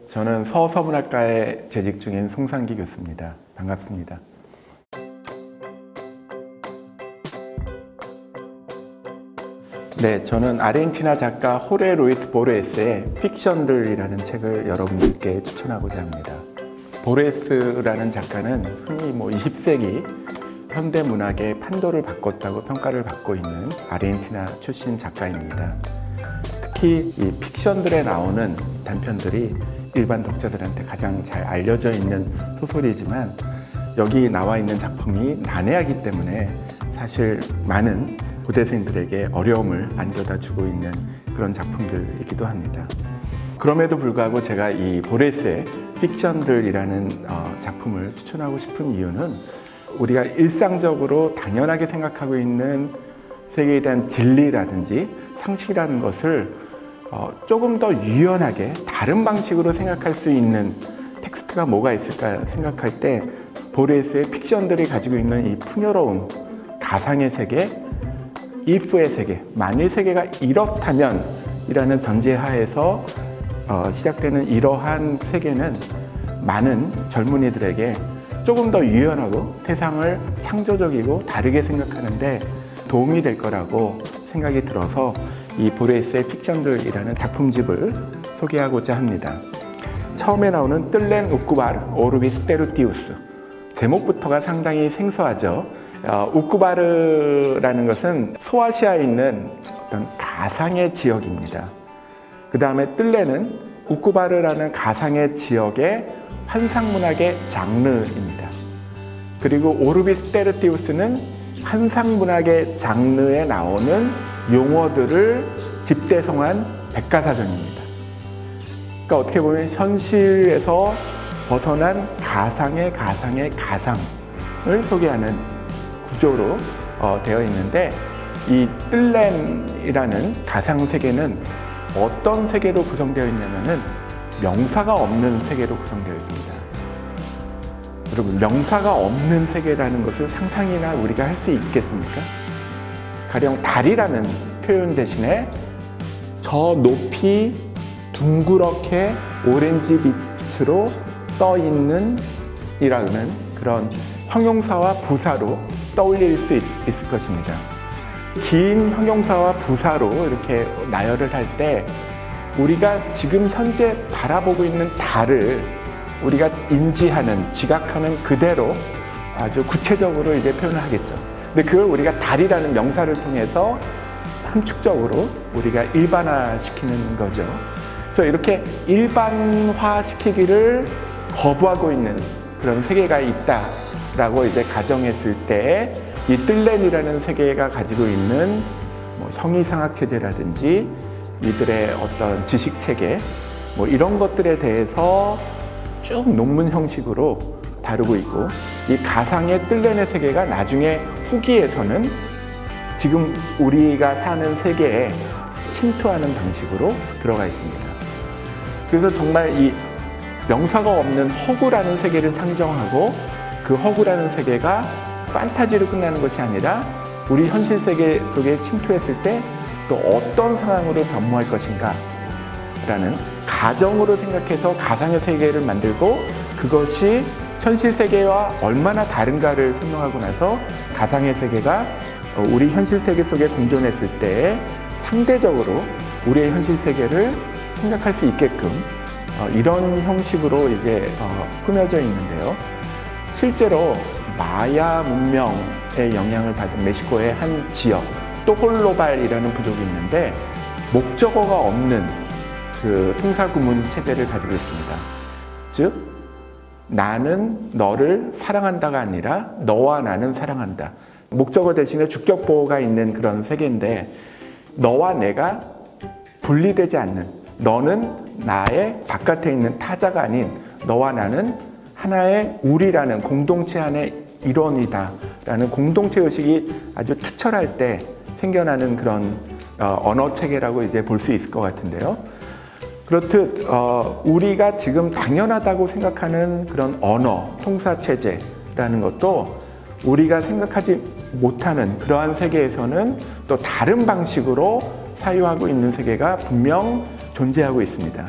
저는 서서문학과에 재직 중인 송상기 교수입니다. 반갑습니다. 네, 저는 아르헨티나 작가 호레 루이스 보르헤스의 픽션들이라는 책을 여러분들께 추천하고자 합니다. 보르헤스라는 작가는 흔히 20세기 현대 문학의 판도를 바꿨다고 평가를 받고 있는 아르헨티나 출신 작가입니다. 특히 이 픽션들에 나오는 단편들이 일반 독자들한테 가장 잘 알려져 있는 소설이지만 여기 나와 있는 작품이 난해하기 때문에 사실 많은 고대생들에게 어려움을 안겨다 주고 있는 그런 작품들이기도 합니다. 그럼에도 불구하고 제가 이 보르헤스의 픽션들이라는 작품을 추천하고 싶은 이유는 우리가 일상적으로 당연하게 생각하고 있는 세계에 대한 진리라든지 상식이라는 것을 조금 더 유연하게 다른 방식으로 생각할 수 있는 텍스트가 뭐가 있을까 생각할 때 보르헤스의 픽션들이 가지고 있는 이 풍요로운 가상의 세계, if의 세계, 만일 세계가 이렇다면 이라는 전제하에서 시작되는 이러한 세계는 많은 젊은이들에게 조금 더 유연하고 세상을 창조적이고 다르게 생각하는데 도움이 될 거라고 생각이 들어서 이 보르헤스의 픽션들이라는 작품집을 소개하고자 합니다. 처음에 나오는 뜰렌 우쿠바르 오르비스 테르티우스, 제목부터가 상당히 생소하죠. 우쿠바르라는 것은 소아시아에 있는 어떤 가상의 지역입니다. 그 다음에 뜰렌은 우쿠바르라는 가상의 지역의 환상문학의 장르입니다. 그리고 오르비스 테르티우스는 환상문학의 장르에 나오는 용어들을 집대성한 백과사전입니다. 그러니까 어떻게 보면 현실에서 벗어난 가상의 가상을 소개하는 구조로 되어 있는데 이 뜰렌이라는 가상세계는 어떤 세계로 구성되어 있냐면은 명사가 없는 세계로 구성되어 있습니다. 여러분, 명사가 없는 세계라는 것을 상상이나 우리가 할 수 있겠습니까? 가령 달이라는 표현 대신에 저 높이 둥그렇게 오렌지 빛으로 떠 있는 이라는 그런 형용사와 부사로 떠올릴 수 있을 것입니다. 긴 형용사와 부사로 이렇게 나열을 할 때 우리가 지금 현재 바라보고 있는 달을 우리가 인지하는, 지각하는 그대로 아주 구체적으로 이제 표현을 하겠죠. 근데 그걸 우리가 달이라는 명사를 통해서 함축적으로 우리가 일반화시키는 거죠. 그래서 이렇게 일반화시키기를 거부하고 있는 그런 세계가 있다라고 이제 가정했을 때 이 뜰렌이라는 세계가 가지고 있는 형이상학 체제라든지 이들의 어떤 지식 체계 이런 것들에 대해서 쭉 논문 형식으로 다루고 있고, 이 가상의 뜰렌의 세계가 나중에 후기에서는 지금 우리가 사는 세계에 침투하는 방식으로 들어가 있습니다. 그래서 정말 이 명사가 없는 허구라는 세계를 상정하고 그 허구라는 세계가 판타지로 끝나는 것이 아니라 우리 현실 세계 속에 침투했을 때 또 어떤 상황으로 변모할 것인가 라는 가정으로 생각해서 가상의 세계를 만들고 그것이 현실 세계와 얼마나 다른가를 설명하고 나서 가상의 세계가 우리 현실 세계 속에 공존했을 때 상대적으로 우리의 현실 세계를 생각할 수 있게끔 이런 형식으로 이제 꾸며져 있는데요. 실제로 마야 문명의 영향을 받은 멕시코의 한 지역, 또홀로발이라는 부족이 있는데 목적어가 없는 그 통사구문 체제를 가지고 있습니다. 즉, 나는 너를 사랑한다가 아니라 너와 나는 사랑한다. 목적어 대신에 주격보호가 있는 그런 세계인데 너와 내가 분리되지 않는, 너는 나의 바깥에 있는 타자가 아닌 너와 나는 하나의 우리라는 공동체 안의 일원이다 라는 공동체 의식이 아주 투철할 때 생겨나는 그런 언어 체계라고 이제 볼 수 있을 것 같은데요. 그렇듯 우리가 지금 당연하다고 생각하는 그런 언어 통사 체제라는 것도 우리가 생각하지 못하는 그러한 세계에서는 또 다른 방식으로 사유하고 있는 세계가 분명 존재하고 있습니다.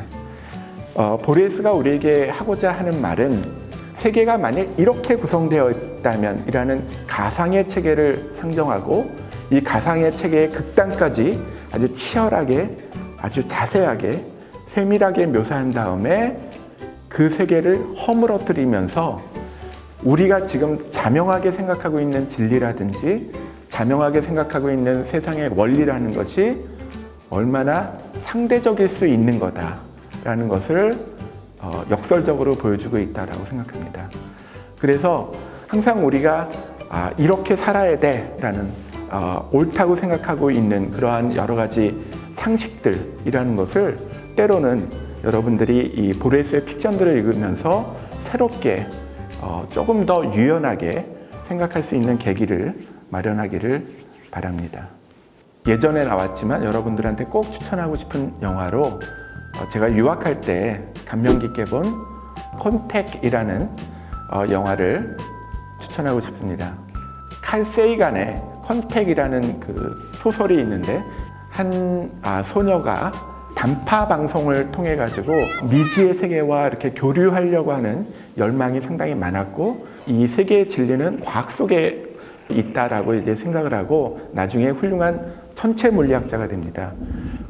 보리에스가 우리에게 하고자 하는 말은 세계가 만일 이렇게 구성되어 있다면 이라는 가상의 체계를 상정하고 이 가상의 체계의 극단까지 아주 치열하게, 아주 자세하게, 세밀하게 묘사한 다음에 그 세계를 허물어뜨리면서 우리가 지금 자명하게 생각하고 있는 진리라든지 자명하게 생각하고 있는 세상의 원리라는 것이 얼마나 상대적일 수 있는 거다라는 것을 역설적으로 보여주고 있다라고 생각합니다. 그래서 항상 우리가 이렇게 살아야 돼라는 옳다고 생각하고 있는 그러한 여러 가지 상식들이라는 것을 때로는 여러분들이 이 보리에스의 픽션들을 읽으면서 새롭게 조금 더 유연하게 생각할 수 있는 계기를 마련하기를 바랍니다. 예전에 나왔지만 여러분들한테 꼭 추천하고 싶은 영화로 제가 유학할 때 감명 깊게 본 콘택이라는 영화를 추천하고 싶습니다. 칼 세이간의 콘택이라는 그 소설이 있는데 한 소녀가 단파 방송을 통해 가지고 미지의 세계와 이렇게 교류하려고 하는 열망이 상당히 많았고 이 세계의 진리는 과학 속에 있다라고 이제 생각을 하고 나중에 훌륭한 천체 물리학자가 됩니다.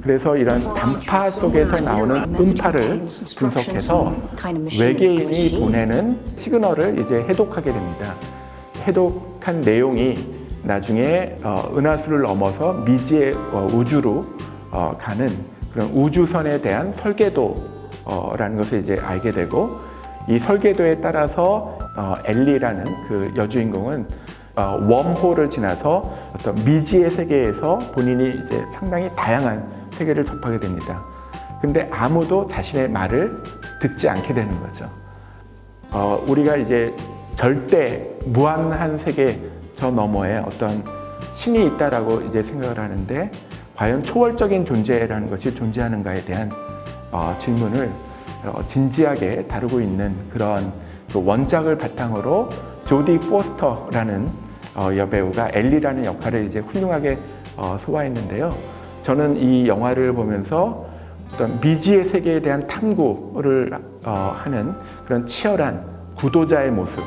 그래서 이런 단파 속에서 나오는 음파를 분석해서 외계인이 보내는 시그널을 이제 해독하게 됩니다. 해독한 내용이 나중에 은하수를 넘어서 미지의 우주로 가는 그런 우주선에 대한 설계도라는 것을 이제 알게 되고 이 설계도에 따라서 엘리라는 그 여주인공은 웜홀을 지나서 어떤 미지의 세계에서 본인이 이제 상당히 다양한 세계를 접하게 됩니다. 근데 아무도 자신의 말을 듣지 않게 되는 거죠. 우리가 이제 절대 무한한 세계 저 너머에 어떤 신이 있다라고 이제 생각을 하는데 과연 초월적인 존재라는 것이 존재하는가에 대한 질문을 진지하게 다루고 있는 그런 그 원작을 바탕으로 조디 포스터라는 여배우가 엘리라는 역할을 이제 훌륭하게 소화했는데요. 저는 이 영화를 보면서 어떤 미지의 세계에 대한 탐구를 하는 그런 치열한 구도자의 모습,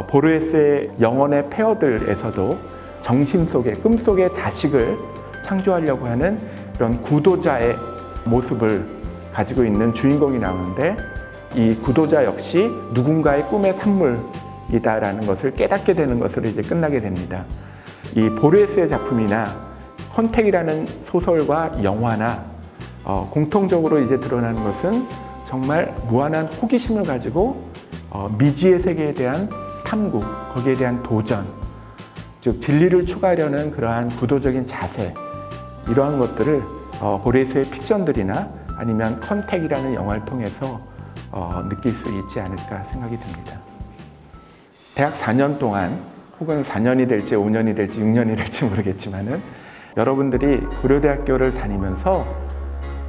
보르헤스의 영혼의 폐허들에서도 정심 속에, 꿈 속에 자식을 창조하려고 하는 그런 구도자의 모습을 가지고 있는 주인공이 나오는데 이 구도자 역시 누군가의 꿈의 산물이다라는 것을 깨닫게 되는 것으로 이제 끝나게 됩니다. 이 보르헤스의 작품이나 콘택이라는 소설과 영화나 공통적으로 이제 드러나는 것은 정말 무한한 호기심을 가지고 미지의 세계에 대한 탐구, 거기에 대한 도전, 즉 진리를 추구하려는 그러한 구도적인 자세, 이러한 것들을 보르헤스의 픽션들이나 아니면 콘택이라는 영화를 통해서 느낄 수 있지 않을까 생각이 듭니다. 대학 4년 동안 혹은 4년이 될지 5년이 될지 6년이 될지 모르겠지만은 여러분들이 고려대학교를 다니면서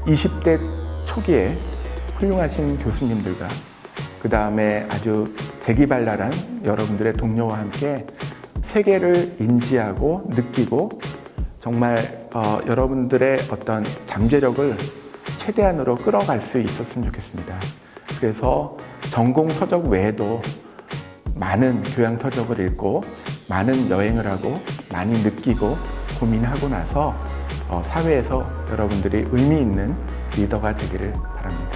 20대 초기에 훌륭하신 교수님들과 그 다음에 아주 재기발랄한 여러분들의 동료와 함께 세계를 인지하고 느끼고 정말 여러분들의 어떤 잠재력을 최대한으로 끌어갈 수 있었으면 좋겠습니다. 그래서 전공 서적 외에도 많은 교양 서적을 읽고 많은 여행을 하고 많이 느끼고 고민하고 나서 사회에서 여러분들이 의미 있는 리더가 되기를 바랍니다.